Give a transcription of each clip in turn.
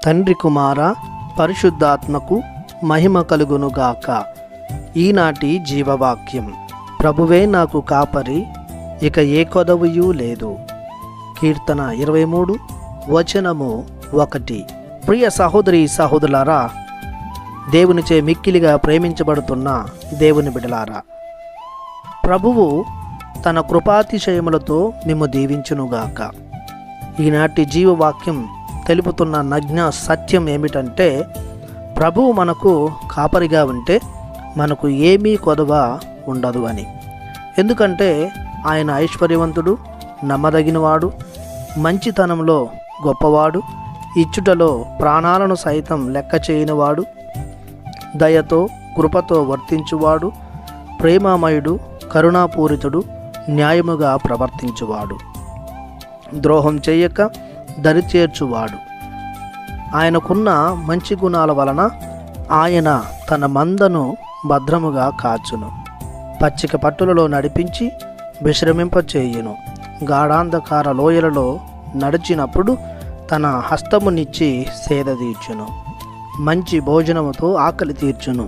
తండ్రి కుమార పరిశుద్ధాత్మకు మహిమ కలుగునుగాక. ఈనాటి జీవవాక్యం. ప్రభువే నాకు కాపరి, ఇక ఏ కొదవయూ లేదు. కీర్తన 23 వచనము 1. ప్రియ సహోదరి సహోదరులారా, దేవునిచే మిక్కిలిగా ప్రేమించబడుతున్న దేవుని బిడ్డలారా, ప్రభువు తన కృపాతిశయములతో మిమ్ము దీవించునుగాక. ఈనాటి జీవవాక్యం తెలుపుతున్న నగ్న సత్యం ఏమిటంటే, ప్రభువు మనకు కాపరిగా ఉంటే మనకు ఏమీ కొదవ ఉండదు అని. ఎందుకంటే ఆయన ఐశ్వర్యవంతుడు, నమ్మదగినవాడు, మంచితనంలో గొప్పవాడు, ఇచ్చుటలో ప్రాణాలను సైతం లెక్క చేయనివాడు, దయతో కృపతో వర్తించువాడు, ప్రేమామయుడు, కరుణాపూరితుడు, న్యాయముగా ప్రవర్తించువాడు, ద్రోహం చేయక దరిచేర్చువాడు. ఆయనకున్న మంచి గుణాల వలన ఆయన తన మందను భద్రముగా కాచును. పచ్చిక పట్టులలో నడిపించి విశ్రమింపచేయును. గాఢాంధకార లోయలలో నడిచినప్పుడు తన హస్తమునిచ్చి సేదతీర్చును. మంచి భోజనముతో ఆకలి తీర్చును.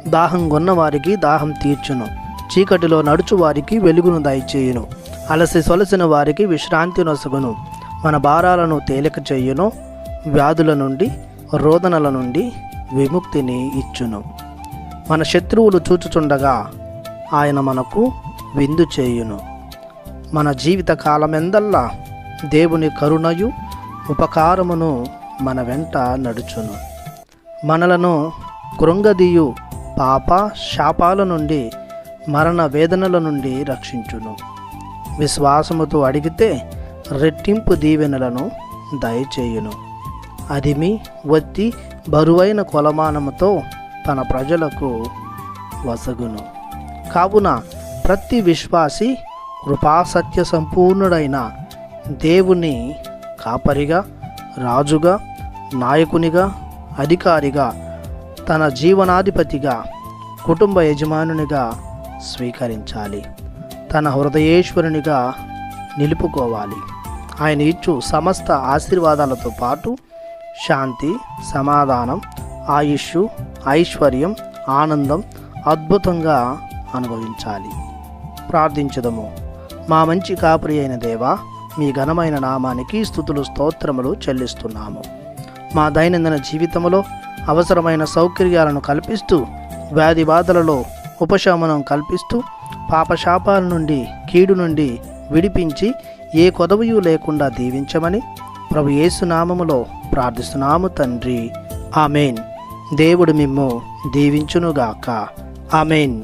దాహం కొన్నవారికి దాహం తీర్చును. చీకటిలో నడుచు వారికి వెలుగును దయచేయును. అలసి సొలసిన వారికి విశ్రాంతి నొసగును. మన భారాలను తేలిక చేయును. వ్యాధుల నుండి, రోదనల నుండి విముక్తిని ఇచ్చును. మన శత్రువులు చూచుచుండగా ఆయన మనకు విందు చేయును. మన జీవిత కాలమెందల్లా దేవుని కరుణయు ఉపకారమును మన వెంట నడుచును. మనలను కృంగదీయు పాప శాపాల నుండి, మరణ వేదనల నుండి రక్షించును. విశ్వాసముతో అడిగితే రెట్టింపు దీవెనలను దయచేయును. అదిమి వత్తి బరువైన కొలమానముతో తన ప్రజలకు వసగును. కావున ప్రతి విశ్వాసి కృపాసత్య సంపూర్ణుడైన దేవుని కాపరిగా, రాజుగా, నాయకునిగా, అధికారిగా, తన జీవనాధిపతిగా, కుటుంబ యజమానునిగా స్వీకరించాలి. తన హృదయేశ్వరునిగా నిలుపుకోవాలి. ఆయన ఇచ్చు సమస్త ఆశీర్వాదాలతో పాటు శాంతి, సమాధానం, ఆయుష్షు, ఐశ్వర్యం, ఆనందం అద్భుతంగా అనుభవించాలి. ప్రార్థించుదము. మా మంచి కాపరి అయిన దేవా, మీ ఘనమైన నామానికి స్తుతులు స్తోత్రములు చెల్లిస్తున్నాము. మా దైనందిన జీవితంలో అవసరమైన సౌకర్యాలను కల్పిస్తూ, వ్యాధి బాధలలో ఉపశమనం కల్పిస్తూ, పాపశాపాల నుండి, కీడు నుండి విడిపించి ఏ కొదవయూ లేకుండా దీవించమని ప్రభు యేసు నామములో ప్రార్థిస్తున్నాము తండ్రి. ఆమెన్. దేవుడు మిమ్ము దీవించునుగాక. ఆమెన్.